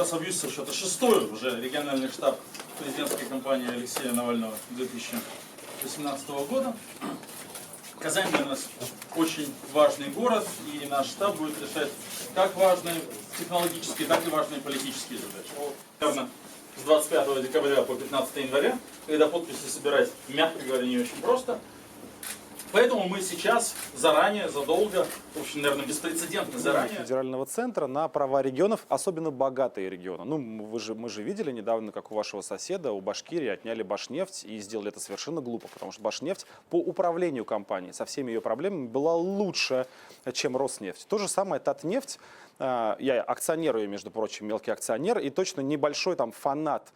раз объявился, что это 6-й уже региональный штаб президентской кампании Алексея Навального 2018 года. Казань для нас очень важный город, и наш штаб будет решать как важные технологические, так и важные политические задачи. Наверное, с 25 декабря по 15 января, когда подписи собирать, мягко говоря, не очень просто. Поэтому мы сейчас заранее, задолго, в общем, наверное, беспрецедентно заранее. Федерального центра на права регионов, особенно богатые регионы. Ну, мы же видели недавно, как у вашего соседа, у Башкирии отняли Башнефть и сделали это совершенно глупо, потому что Башнефть по управлению компанией со всеми ее проблемами была лучше, чем Роснефть. То же самое Татнефть. Я акционер ее, между прочим, мелкий акционер, и точно небольшой там фанат